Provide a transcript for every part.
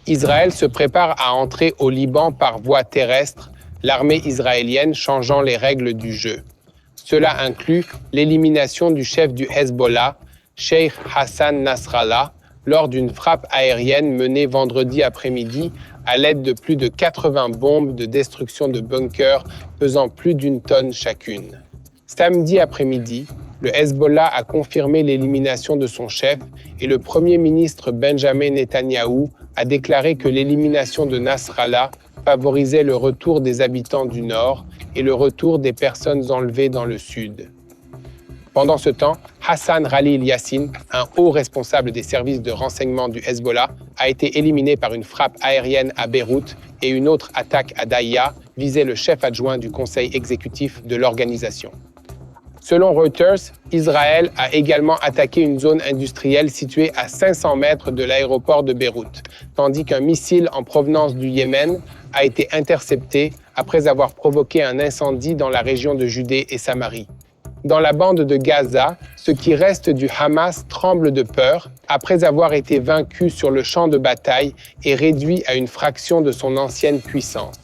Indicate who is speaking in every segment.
Speaker 1: Israël se prépare à entrer au Liban par voie terrestre, l'armée israélienne changeant les règles du jeu. Cela inclut l'élimination du chef du Hezbollah, Sheikh Hassan Nasrallah, lors d'une frappe aérienne menée vendredi après-midi à l'aide de plus de 80 bombes de destruction de bunkers pesant plus d'une tonne chacune. Samedi après-midi, le Hezbollah a confirmé l'élimination de son chef et le Premier ministre Benjamin Netanyahou a déclaré que l'élimination de Nasrallah favorisait le retour des habitants du nord et le retour des personnes enlevées dans le sud. Pendant ce temps, Hassan Khalil Yassine, un haut responsable des services de renseignement du Hezbollah, a été éliminé par une frappe aérienne à Beyrouth et une autre attaque à Daïa visait le chef adjoint du conseil exécutif de l'organisation. Selon Reuters, Israël a également attaqué une zone industrielle située à 500 mètres de l'aéroport de Beyrouth, tandis qu'un missile en provenance du Yémen a été intercepté après avoir provoqué un incendie dans la région de Judée et Samarie. Dans la bande de Gaza, ce qui reste du Hamas tremble de peur après avoir été vaincu sur le champ de bataille et réduit à une fraction de son ancienne puissance.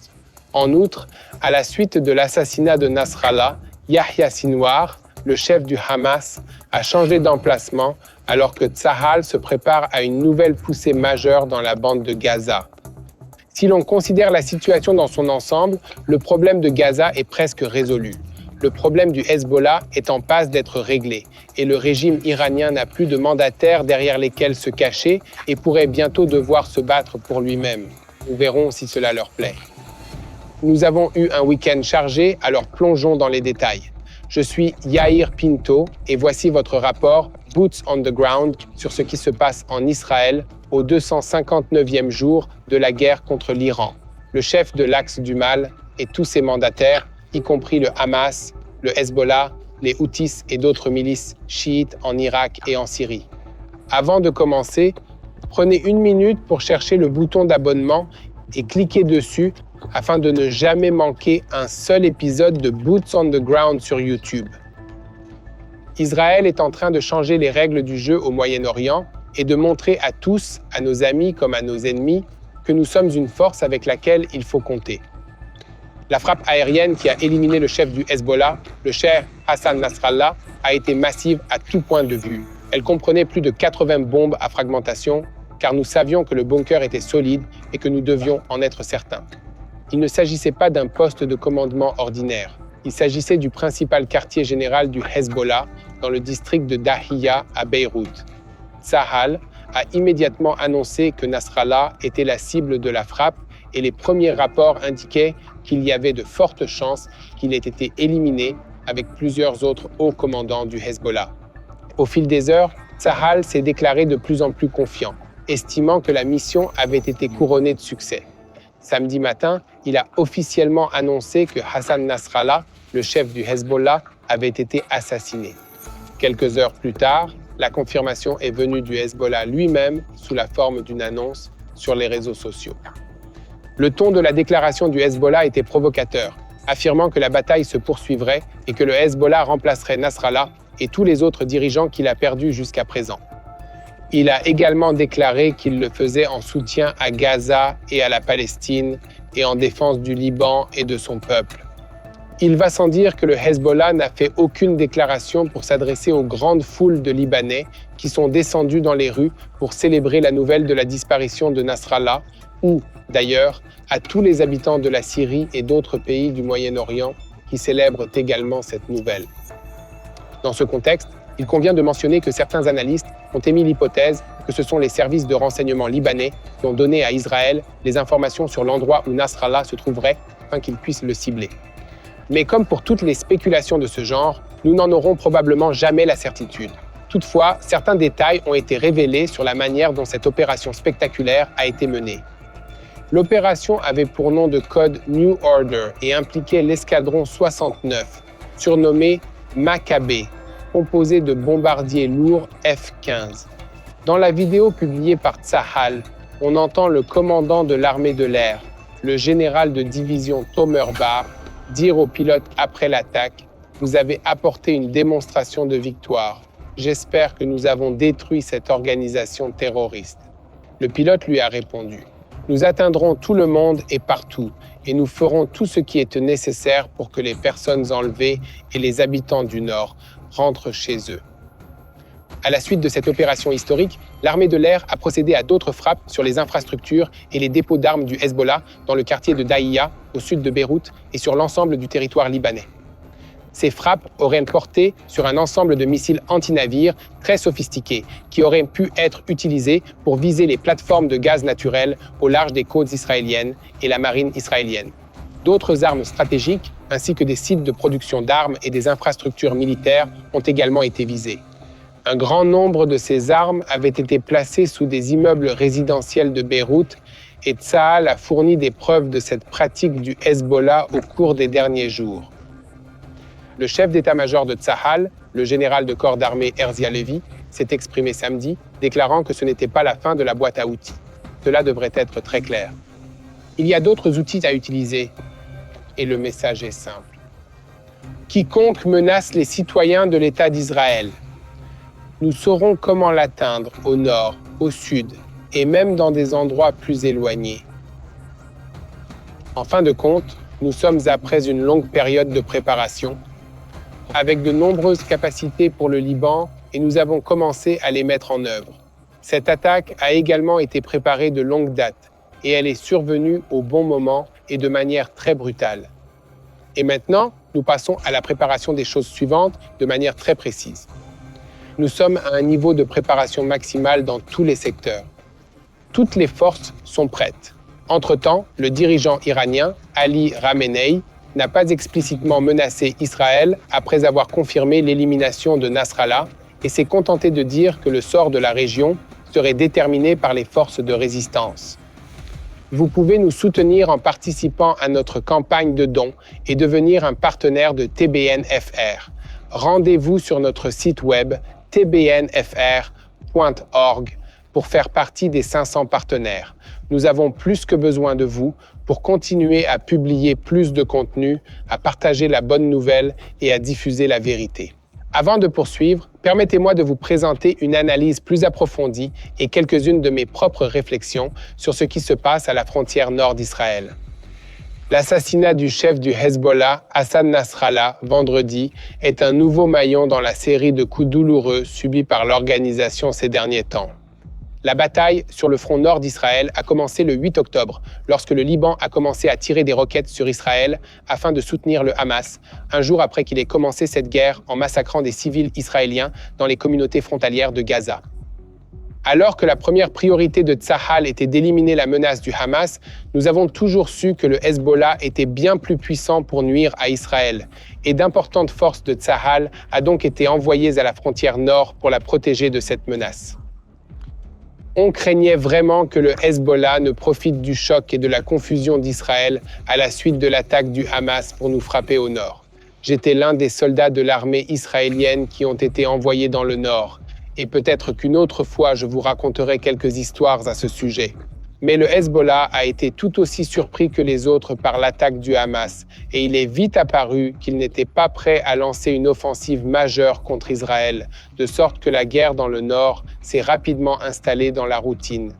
Speaker 1: En outre, à la suite de l'assassinat de Nasrallah, Yahya Sinwar, le chef du Hamas, a changé d'emplacement alors que Tsahal se prépare à une nouvelle poussée majeure dans la bande de Gaza. Si l'on considère la situation dans son ensemble, le problème de Gaza est presque résolu. Le problème du Hezbollah est en passe d'être réglé et le régime iranien n'a plus de mandataires derrière lesquels se cacher et pourrait bientôt devoir se battre pour lui-même. Nous verrons si cela leur plaît. Nous avons eu un week-end chargé, alors plongeons dans les détails. Je suis Yair Pinto et voici votre rapport Boots on the Ground sur ce qui se passe en Israël au 259e jour de la guerre contre l'Iran, le chef de l'Axe du Mal et tous ses mandataires, y compris le Hamas, le Hezbollah, les Houthis et d'autres milices chiites en Irak et en Syrie. Avant de commencer, prenez une minute pour chercher le bouton d'abonnement et cliquez dessus afin de ne jamais manquer un seul épisode de Boots on the Ground sur YouTube. Israël est en train de changer les règles du jeu au Moyen-Orient et de montrer à tous, à nos amis comme à nos ennemis, que nous sommes une force avec laquelle il faut compter. La frappe aérienne qui a éliminé le chef du Hezbollah, le Cheikh Hassan Nasrallah, a été massive à tout point de vue. Elle comprenait plus de 80 bombes à fragmentation, car nous savions que le bunker était solide et que nous devions en être certains. Il ne s'agissait pas d'un poste de commandement ordinaire. Il s'agissait du principal quartier général du Hezbollah dans le district de Dahiya à Beyrouth. Tsahal a immédiatement annoncé que Nasrallah était la cible de la frappe et les premiers rapports indiquaient qu'il y avait de fortes chances qu'il ait été éliminé avec plusieurs autres hauts commandants du Hezbollah. Au fil des heures, Tsahal s'est déclaré de plus en plus confiant, estimant que la mission avait été couronnée de succès. Samedi matin, il a officiellement annoncé que Hassan Nasrallah, le chef du Hezbollah, avait été assassiné. Quelques heures plus tard, la confirmation est venue du Hezbollah lui-même sous la forme d'une annonce sur les réseaux sociaux. Le ton de la déclaration du Hezbollah était provocateur, affirmant que la bataille se poursuivrait et que le Hezbollah remplacerait Nasrallah et tous les autres dirigeants qu'il a perdus jusqu'à présent. Il a également déclaré qu'il le faisait en soutien à Gaza et à la Palestine et en défense du Liban et de son peuple. Il va sans dire que le Hezbollah n'a fait aucune déclaration pour s'adresser aux grandes foules de Libanais qui sont descendus dans les rues pour célébrer la nouvelle de la disparition de Nasrallah ou, d'ailleurs, à tous les habitants de la Syrie et d'autres pays du Moyen-Orient qui célèbrent également cette nouvelle. Dans ce contexte, il convient de mentionner que certains analystes ont émis l'hypothèse que ce sont les services de renseignement libanais qui ont donné à Israël les informations sur l'endroit où Nasrallah se trouverait afin qu'il puisse le cibler. Mais comme pour toutes les spéculations de ce genre, nous n'en aurons probablement jamais la certitude. Toutefois, certains détails ont été révélés sur la manière dont cette opération spectaculaire a été menée. L'opération avait pour nom de code New Order et impliquait l'escadron 69, surnommé Maccabée, composé de bombardiers lourds F-15. Dans la vidéo publiée par Tsahal, on entend le commandant de l'armée de l'air, le général de division Tomer Bar, dire aux pilotes après l'attaque « Vous avez apporté une démonstration de victoire. J'espère que nous avons détruit cette organisation terroriste. » Le pilote lui a répondu Nous atteindrons tout le monde et partout, et nous ferons tout ce qui est nécessaire pour que les personnes enlevées et les habitants du Nord rentrent chez eux. À la suite de cette opération historique, l'armée de l'air a procédé à d'autres frappes sur les infrastructures et les dépôts d'armes du Hezbollah dans le quartier de Dahiya, au sud de Beyrouth, et sur l'ensemble du territoire libanais. Ces frappes auraient porté sur un ensemble de missiles anti-navires très sophistiqués qui auraient pu être utilisés pour viser les plateformes de gaz naturel au large des côtes israéliennes et la marine israélienne. D'autres armes stratégiques, ainsi que des sites de production d'armes et des infrastructures militaires, ont également été visés. Un grand nombre de ces armes avaient été placées sous des immeubles résidentiels de Beyrouth et Tsahal a fourni des preuves de cette pratique du Hezbollah au cours des derniers jours. Le chef d'état-major de Tsahal, le général de corps d'armée Herzi Halevi, s'est exprimé samedi, déclarant que ce n'était pas la fin de la boîte à outils. Cela devrait être très clair. Il y a d'autres outils à utiliser, et le message est simple. Quiconque menace les citoyens de l'État d'Israël, nous saurons comment l'atteindre au nord, au sud, et même dans des endroits plus éloignés. En fin de compte, nous sommes après une longue période de préparation, avec de nombreuses capacités pour le Liban, et nous avons commencé à les mettre en œuvre. Cette attaque a également été préparée de longue date, et elle est survenue au bon moment et de manière très brutale. Et maintenant, nous passons à la préparation des choses suivantes de manière très précise. Nous sommes à un niveau de préparation maximale dans tous les secteurs. Toutes les forces sont prêtes. Entre-temps, le dirigeant iranien, Ali Khamenei, n'a pas explicitement menacé Israël après avoir confirmé l'élimination de Nasrallah et s'est contenté de dire que le sort de la région serait déterminé par les forces de résistance. Vous pouvez nous soutenir en participant à notre campagne de dons et devenir un partenaire de TBNFR. Rendez-vous sur notre site web tbnfr.org pour faire partie des 500 partenaires. Nous avons plus que besoin de vous pour continuer à publier plus de contenu, à partager la bonne nouvelle et à diffuser la vérité. Avant de poursuivre, permettez-moi de vous présenter une analyse plus approfondie et quelques-unes de mes propres réflexions sur ce qui se passe à la frontière nord d'Israël. L'assassinat du chef du Hezbollah, Hassan Nasrallah, vendredi, est un nouveau maillon dans la série de coups douloureux subis par l'organisation ces derniers temps. La bataille sur le front nord d'Israël a commencé le 8 octobre, lorsque le Liban a commencé à tirer des roquettes sur Israël afin de soutenir le Hamas, un jour après qu'il ait commencé cette guerre en massacrant des civils israéliens dans les communautés frontalières de Gaza. Alors que la première priorité de Tsahal était d'éliminer la menace du Hamas, nous avons toujours su que le Hezbollah était bien plus puissant pour nuire à Israël, et d'importantes forces de Tsahal ont donc été envoyées à la frontière nord pour la protéger de cette menace. On craignait vraiment que le Hezbollah ne profite du choc et de la confusion d'Israël à la suite de l'attaque du Hamas pour nous frapper au nord. J'étais l'un des soldats de l'armée israélienne qui ont été envoyés dans le nord, et peut-être qu'une autre fois je vous raconterai quelques histoires à ce sujet. Mais le Hezbollah a été tout aussi surpris que les autres par l'attaque du Hamas, et il est vite apparu qu'il n'était pas prêt à lancer une offensive majeure contre Israël, de sorte que la guerre dans le nord s'est rapidement installée dans la routine.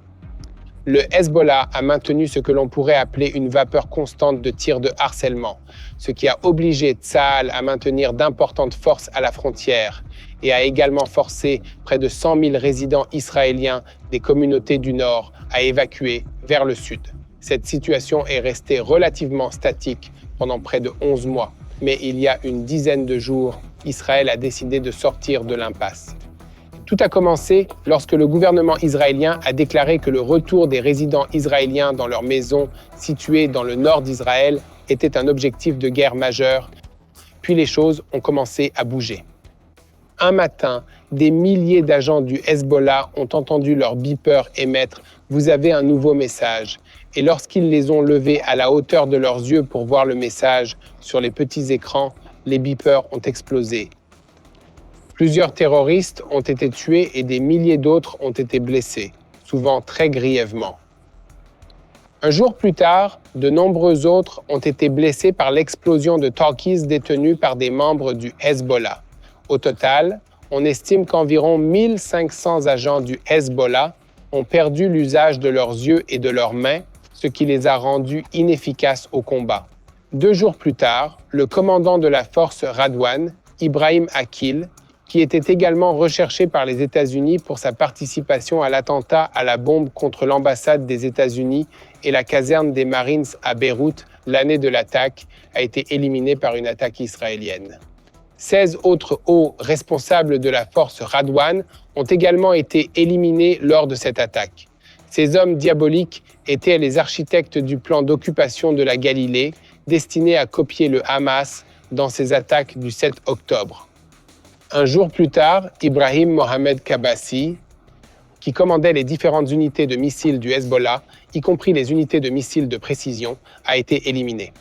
Speaker 1: Le Hezbollah a maintenu ce que l'on pourrait appeler une vapeur constante de tirs de harcèlement, ce qui a obligé Tsahal à maintenir d'importantes forces à la frontière et a également forcé près de 100 000 résidents israéliens des communautés du Nord à évacuer vers le sud. Cette situation est restée relativement statique pendant près de 11 mois, mais il y a une dizaine de jours, Israël a décidé de sortir de l'impasse. Tout a commencé lorsque le gouvernement israélien a déclaré que le retour des résidents israéliens dans leurs maisons situées dans le nord d'Israël était un objectif de guerre majeur, puis les choses ont commencé à bouger. Un matin, des milliers d'agents du Hezbollah ont entendu leur beeper émettre « Vous avez un nouveau message ». Et lorsqu'ils les ont levés à la hauteur de leurs yeux pour voir le message sur les petits écrans, les beepers ont explosé. Plusieurs terroristes ont été tués et des milliers d'autres ont été blessés, souvent très grièvement. Un jour plus tard, de nombreux autres ont été blessés par l'explosion de talkies détenus par des membres du Hezbollah. Au total, on estime qu'environ 1500 agents du Hezbollah ont perdu l'usage de leurs yeux et de leurs mains ce qui les a rendus inefficaces au combat. 2 jours plus tard, le commandant de la force Radwan, Ibrahim Akil, qui était également recherché par les États-Unis pour sa participation à l'attentat à la bombe contre l'ambassade des États-Unis et la caserne des Marines à Beyrouth l'année de l'attaque, a été éliminé par une attaque israélienne. 16 autres hauts responsables de la force Radwan ont également été éliminés lors de cette attaque. Ces hommes diaboliques étaient les architectes du plan d'occupation de la Galilée, destiné à copier le Hamas dans ses attaques du 7 octobre. Un jour plus tard, Ibrahim Mohamed Kabassi, qui commandait les différentes unités de missiles du Hezbollah, y compris les unités de missiles de précision, a été éliminé.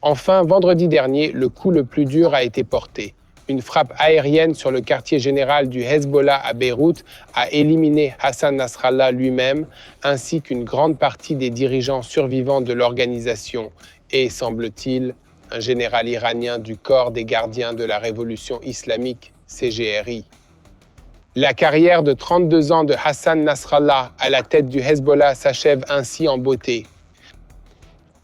Speaker 1: Enfin, vendredi dernier, le coup le plus dur a été porté. Une frappe aérienne sur le quartier général du Hezbollah à Beyrouth a éliminé Hassan Nasrallah lui-même, ainsi qu'une grande partie des dirigeants survivants de l'organisation et, semble-t-il, un général iranien du corps des gardiens de la révolution islamique, CGRI. La carrière de 32 ans de Hassan Nasrallah à la tête du Hezbollah s'achève ainsi en beauté.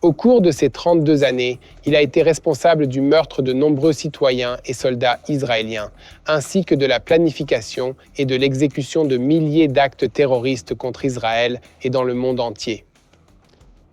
Speaker 1: Au cours de ces 32 années, il a été responsable du meurtre de nombreux citoyens et soldats israéliens, ainsi que de la planification et de l'exécution de milliers d'actes terroristes contre Israël et dans le monde entier.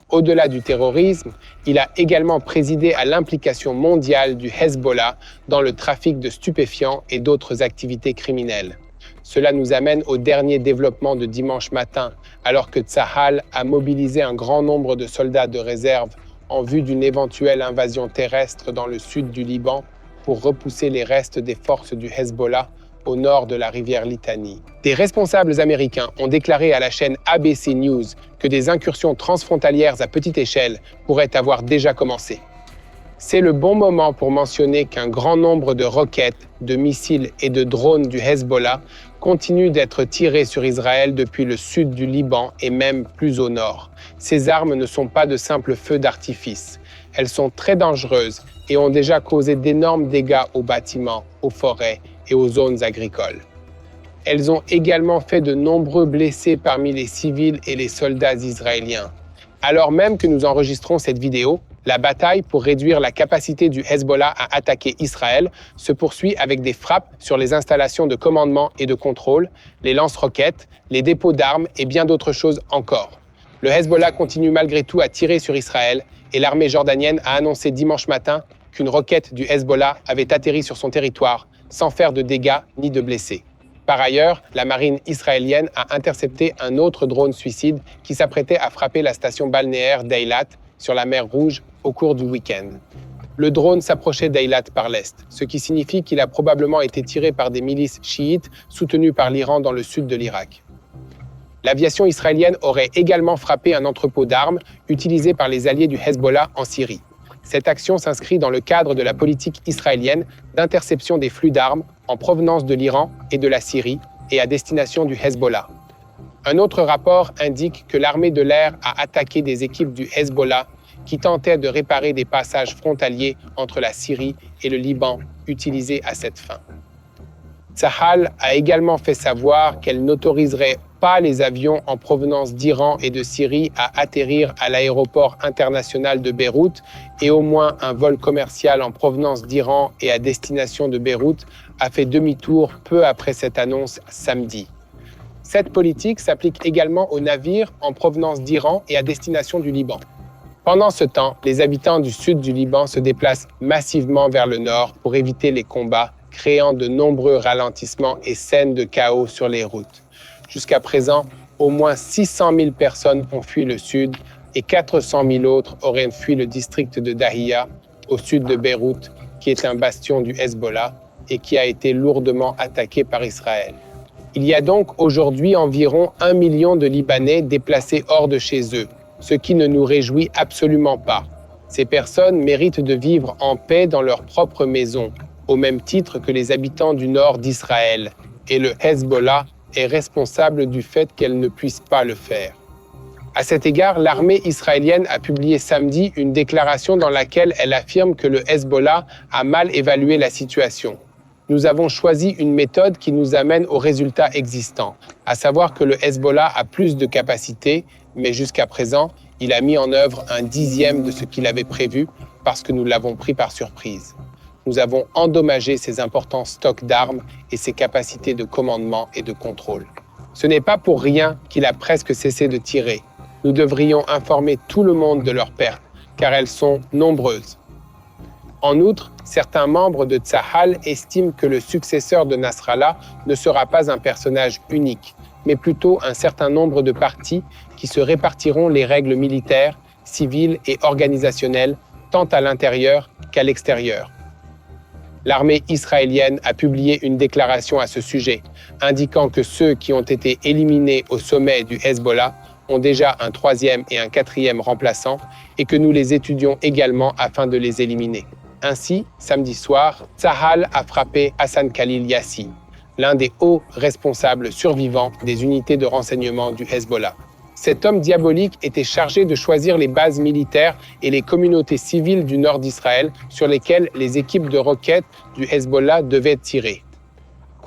Speaker 1: Au-delà du terrorisme, il a également présidé à l'implication mondiale du Hezbollah dans le trafic de stupéfiants et d'autres activités criminelles. Cela nous amène au dernier développement de dimanche matin, alors que Tsahal a mobilisé un grand nombre de soldats de réserve en vue d'une éventuelle invasion terrestre dans le sud du Liban pour repousser les restes des forces du Hezbollah au nord de la rivière Litani. Des responsables américains ont déclaré à la chaîne ABC News que des incursions transfrontalières à petite échelle pourraient avoir déjà commencé. C'est le bon moment pour mentionner qu'un grand nombre de roquettes, de missiles et de drones du Hezbollah continuent d'être tirés sur Israël depuis le sud du Liban et même plus au nord. Ces armes ne sont pas de simples feux d'artifice. Elles sont très dangereuses et ont déjà causé d'énormes dégâts aux bâtiments, aux forêts et aux zones agricoles. Elles ont également fait de nombreux blessés parmi les civils et les soldats israéliens. Alors même que nous enregistrons cette vidéo, la bataille pour réduire la capacité du Hezbollah à attaquer Israël se poursuit avec des frappes sur les installations de commandement et de contrôle, les lance-roquettes, les dépôts d'armes et bien d'autres choses encore. Le Hezbollah continue malgré tout à tirer sur Israël et l'armée jordanienne a annoncé dimanche matin qu'une roquette du Hezbollah avait atterri sur son territoire sans faire de dégâts ni de blessés. Par ailleurs, la marine israélienne a intercepté un autre drone suicide qui s'apprêtait à frapper la station balnéaire d'Eilat sur la mer Rouge au cours du week-end. Le drone s'approchait d'Eilat par l'est, ce qui signifie qu'il a probablement été tiré par des milices chiites soutenues par l'Iran dans le sud de l'Irak. L'aviation israélienne aurait également frappé un entrepôt d'armes utilisé par les alliés du Hezbollah en Syrie. Cette action s'inscrit dans le cadre de la politique israélienne d'interception des flux d'armes en provenance de l'Iran et de la Syrie et à destination du Hezbollah. Un autre rapport indique que l'armée de l'air a attaqué des équipes du Hezbollah qui tentaient de réparer des passages frontaliers entre la Syrie et le Liban utilisés à cette fin. Tsahal a également fait savoir qu'elle n'autoriserait pas les avions en provenance d'Iran et de Syrie à atterrir à l'aéroport international de Beyrouth et au moins un vol commercial en provenance d'Iran et à destination de Beyrouth a fait demi-tour peu après cette annonce samedi. Cette politique s'applique également aux navires en provenance d'Iran et à destination du Liban. Pendant ce temps, les habitants du sud du Liban se déplacent massivement vers le nord pour éviter les combats, créant de nombreux ralentissements et scènes de chaos sur les routes. Jusqu'à présent, au moins 600 000 personnes ont fui le sud et 400 000 autres auraient fui le district de Dahiya, au sud de Beyrouth, qui est un bastion du Hezbollah et qui a été lourdement attaqué par Israël. Il y a donc aujourd'hui environ 1 million de Libanais déplacés hors de chez eux, ce qui ne nous réjouit absolument pas. Ces personnes méritent de vivre en paix dans leur propre maison, au même titre que les habitants du nord d'Israël, et le Hezbollah est responsable du fait qu'elle ne puisse pas le faire. À cet égard, l'armée israélienne a publié samedi une déclaration dans laquelle elle affirme que le Hezbollah a mal évalué la situation. Nous avons choisi une méthode qui nous amène aux résultats existants, à savoir que le Hezbollah a plus de capacités, mais jusqu'à présent, Il a mis en œuvre un dixième de ce qu'il avait prévu parce que nous l'avons pris par surprise. Nous avons endommagé ses importants stocks d'armes et ses capacités de commandement et de contrôle. Ce n'est pas pour rien qu'il a presque cessé de tirer. Nous devrions informer tout le monde de leurs pertes, car elles sont nombreuses. En outre, certains membres de Tsahal estiment que le successeur de Nasrallah ne sera pas un personnage unique, mais plutôt un certain nombre de partis qui se répartiront les règles militaires, civiles et organisationnelles, tant à l'intérieur qu'à l'extérieur. L'armée israélienne a publié une déclaration à ce sujet, indiquant que ceux qui ont été éliminés au sommet du Hezbollah ont déjà un troisième et un quatrième remplaçant et que nous les étudions également afin de les éliminer. Ainsi, samedi soir, Tsahal a frappé Hassan Khalil Yassi, l'un des hauts responsables survivants des unités de renseignement du Hezbollah. Cet homme diabolique était chargé de choisir les bases militaires et les communautés civiles du nord d'Israël sur lesquelles les équipes de roquettes du Hezbollah devaient tirer.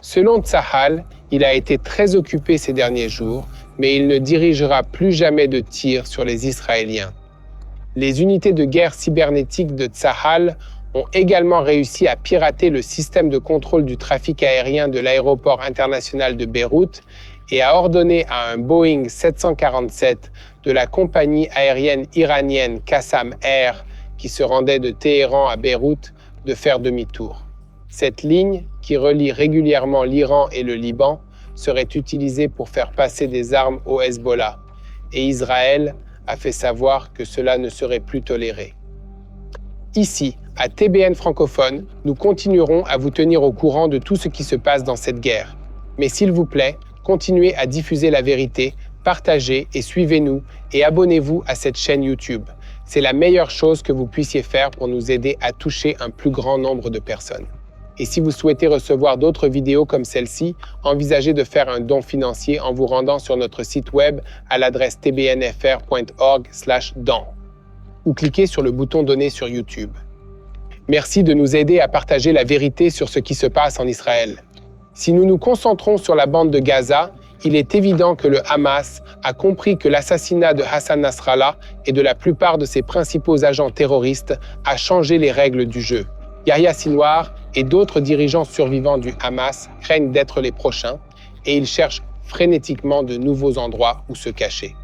Speaker 1: Selon Tsahal, il a été très occupé ces derniers jours, mais il ne dirigera plus jamais de tir sur les Israéliens. Les unités de guerre cybernétique de Tsahal ont également réussi à pirater le système de contrôle du trafic aérien de l'aéroport international de Beyrouth et a ordonné à un Boeing 747 de la compagnie aérienne iranienne Qassam Air, qui se rendait de Téhéran à Beyrouth, de faire demi-tour. Cette ligne, qui relie régulièrement l'Iran et le Liban, serait utilisée pour faire passer des armes au Hezbollah, et Israël a fait savoir que cela ne serait plus toléré. Ici, à TBN francophone, nous continuerons à vous tenir au courant de tout ce qui se passe dans cette guerre. Mais s'il vous plaît, continuez à diffuser la vérité, partagez et suivez-nous et abonnez-vous à cette chaîne YouTube. C'est la meilleure chose que vous puissiez faire pour nous aider à toucher un plus grand nombre de personnes. Et si vous souhaitez recevoir d'autres vidéos comme celle-ci, envisagez de faire un don financier en vous rendant sur notre site web à l'adresse tbnfr.org/don ou cliquez sur le bouton Donner sur YouTube. Merci de nous aider à partager la vérité sur ce qui se passe en Israël. Si nous nous concentrons sur la bande de Gaza, il est évident que le Hamas a compris que l'assassinat de Hassan Nasrallah et de la plupart de ses principaux agents terroristes a changé les règles du jeu. Yahya Sinwar et d'autres dirigeants survivants du Hamas craignent d'être les prochains et ils cherchent frénétiquement de nouveaux endroits où se cacher.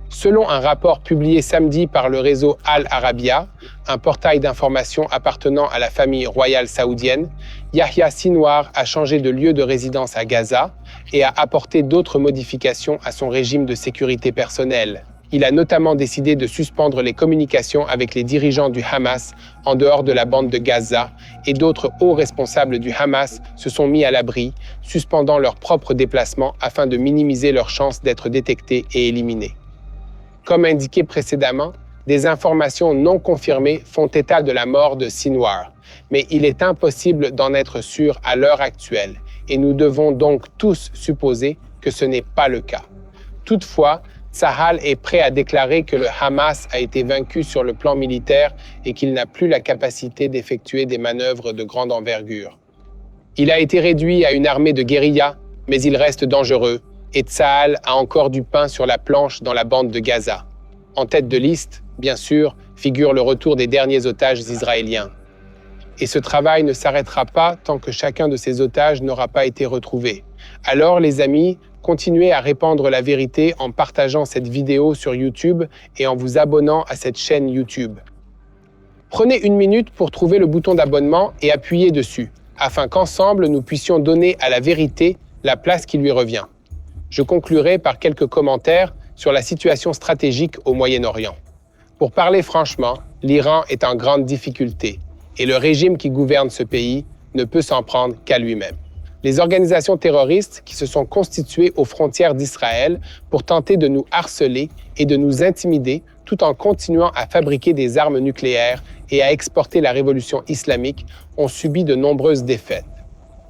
Speaker 1: Selon un rapport publié samedi par le réseau Al Arabiya, un portail d'information appartenant à la famille royale saoudienne, Yahya Sinwar a changé de lieu de résidence à Gaza et a apporté d'autres modifications à son régime de sécurité personnelle. Il a notamment décidé de suspendre les communications avec les dirigeants du Hamas en dehors de la bande de Gaza et d'autres hauts responsables du Hamas se sont mis à l'abri, suspendant leurs propres déplacements afin de minimiser leurs chances d'être détectés et éliminés. Comme indiqué précédemment, des informations non confirmées font état de la mort de Sinwar, mais il est impossible d'en être sûr à l'heure actuelle et nous devons donc tous supposer que ce n'est pas le cas. Toutefois, Tsahal est prêt à déclarer que le Hamas a été vaincu sur le plan militaire et qu'il n'a plus la capacité d'effectuer des manœuvres de grande envergure. Il a été réduit à une armée de guérilla, mais il reste dangereux et Tsahal a encore du pain sur la planche dans la bande de Gaza. En tête de liste, bien sûr, figure le retour des derniers otages israéliens. Et ce travail ne s'arrêtera pas tant que chacun de ces otages n'aura pas été retrouvé. Alors, les amis, continuez à répandre la vérité en partageant cette vidéo sur YouTube et en vous abonnant à cette chaîne YouTube. Prenez une minute pour trouver le bouton d'abonnement et appuyez dessus, afin qu'ensemble nous puissions donner à la vérité la place qui lui revient. Je conclurai par quelques commentaires sur la situation stratégique au Moyen-Orient. Pour parler franchement, l'Iran est en grande difficulté et le régime qui gouverne ce pays ne peut s'en prendre qu'à lui-même. Les organisations terroristes qui se sont constituées aux frontières d'Israël pour tenter de nous harceler et de nous intimider tout en continuant à fabriquer des armes nucléaires et à exporter la révolution islamique ont subi de nombreuses défaites.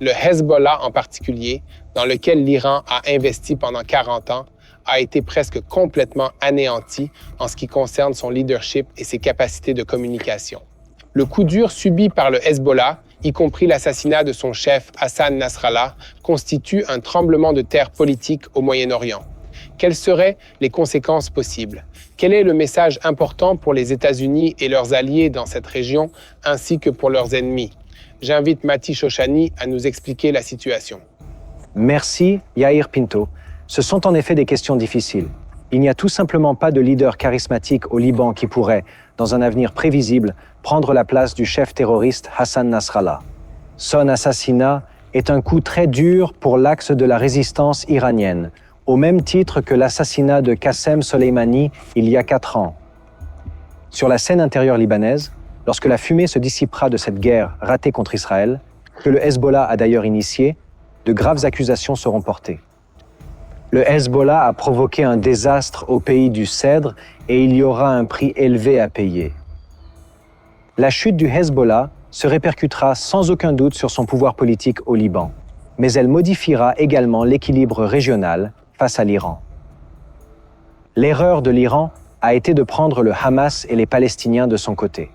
Speaker 1: Le Hezbollah en particulier, dans lequel l'Iran a investi pendant 40 ans, a été presque complètement anéanti en ce qui concerne son leadership et ses capacités de communication. Le coup dur subi par le Hezbollah, y compris l'assassinat de son chef Hassan Nasrallah, constitue un tremblement de terre politique au Moyen-Orient. Quelles seraient les conséquences possibles? Quel est le message important pour les États-Unis et leurs alliés dans cette région, ainsi que pour leurs ennemis? J'invite Mati Shoshani à nous expliquer la situation.
Speaker 2: Merci, Yair Pinto. Ce sont en effet des questions difficiles. Il n'y a tout simplement pas de leader charismatique au Liban qui pourrait, dans un avenir prévisible, prendre la place du chef terroriste Hassan Nasrallah. Son assassinat est un coup très dur pour l'axe de la résistance iranienne, au même titre que l'assassinat de Qassem Soleimani il y a 4 ans. Sur la scène intérieure libanaise, lorsque la fumée se dissipera de cette guerre ratée contre Israël, que le Hezbollah a d'ailleurs initiée, de graves accusations seront portées. Le Hezbollah a provoqué un désastre au pays du Cèdre et il y aura un prix élevé à payer. La chute du Hezbollah se répercutera sans aucun doute sur son pouvoir politique au Liban, mais elle modifiera également l'équilibre régional face à l'Iran. L'erreur de l'Iran a été de prendre le Hamas et les Palestiniens de son côté.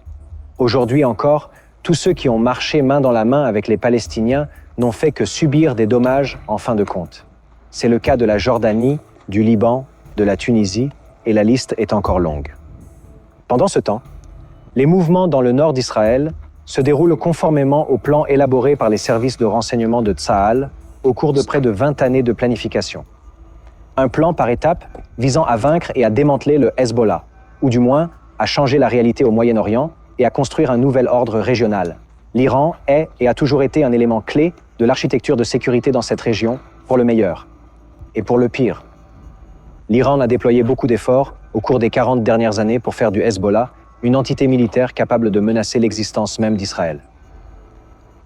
Speaker 2: Aujourd'hui encore, tous ceux qui ont marché main dans la main avec les Palestiniens n'ont fait que subir des dommages en fin de compte. C'est le cas de la Jordanie, du Liban, de la Tunisie, et la liste est encore longue. Pendant ce temps, les mouvements dans le nord d'Israël se déroulent conformément au plan élaboré par les services de renseignement de Tsahal au cours de près de 20 années de planification. Un plan par étapes visant à vaincre et à démanteler le Hezbollah, ou du moins à changer la réalité au Moyen-Orient et à construire un nouvel ordre régional. L'Iran est et a toujours été un élément clé de l'architecture de sécurité dans cette région, pour le meilleur et pour le pire. L'Iran a déployé beaucoup d'efforts au cours des 40 dernières années pour faire du Hezbollah une entité militaire capable de menacer l'existence même d'Israël.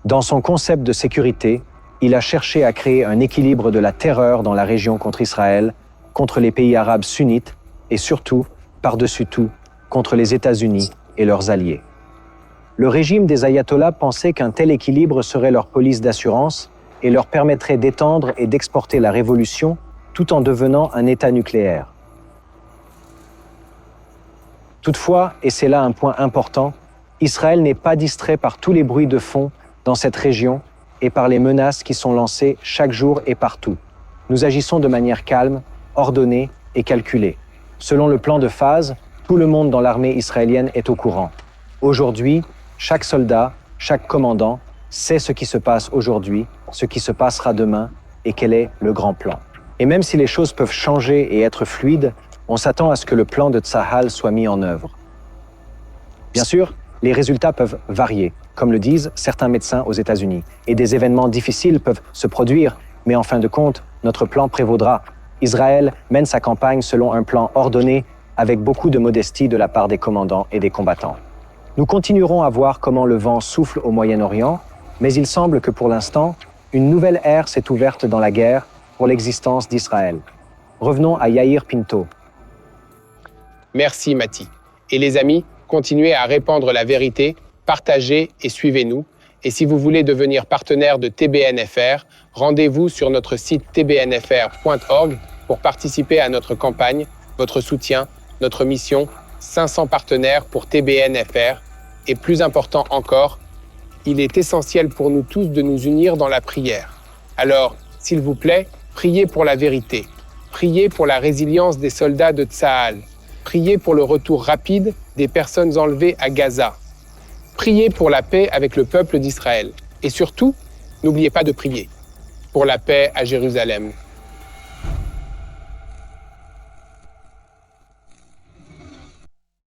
Speaker 2: Dans son concept de sécurité, il a cherché à créer un équilibre de la terreur dans la région contre Israël, contre les pays arabes sunnites et surtout, par-dessus tout, contre les États-Unis et leurs alliés. Le régime des ayatollahs pensait qu'un tel équilibre serait leur police d'assurance et leur permettrait d'étendre et d'exporter la révolution tout en devenant un État nucléaire. Toutefois, et c'est là un point important, Israël n'est pas distrait par tous les bruits de fond dans cette région et par les menaces qui sont lancées chaque jour et partout. Nous agissons de manière calme, ordonnée et calculée. Selon le plan de phase, tout le monde dans l'armée israélienne est au courant. Aujourd'hui, chaque soldat, chaque commandant sait ce qui se passe aujourd'hui, ce qui se passera demain et quel est le grand plan. Et même si les choses peuvent changer et être fluides, on s'attend à ce que le plan de Tsahal soit mis en œuvre. Bien sûr, les résultats peuvent varier, comme le disent certains médecins aux États-Unis, et des événements difficiles peuvent se produire, mais en fin de compte, notre plan prévaudra. Israël mène sa campagne selon un plan ordonné, avec beaucoup de modestie de la part des commandants et des combattants. Nous continuerons à voir comment le vent souffle au Moyen-Orient, mais il semble que pour l'instant, une nouvelle ère s'est ouverte dans la guerre pour l'existence d'Israël. Revenons à Yair Pinto.
Speaker 1: Merci Mati. Et les amis, continuez à répandre la vérité, partagez et suivez-nous. Et si vous voulez devenir partenaire de TBNFR, rendez-vous sur notre site tbnfr.org pour participer à notre campagne, votre soutien, notre mission, 500 partenaires pour TBNFR. Et plus important encore, il est essentiel pour nous tous de nous unir dans la prière. Alors, s'il vous plaît, priez pour la vérité. Priez pour la résilience des soldats de Tsahal. Priez pour le retour rapide des personnes enlevées à Gaza. Priez pour la paix avec le peuple d'Israël. Et surtout, n'oubliez pas de prier pour la paix à Jérusalem.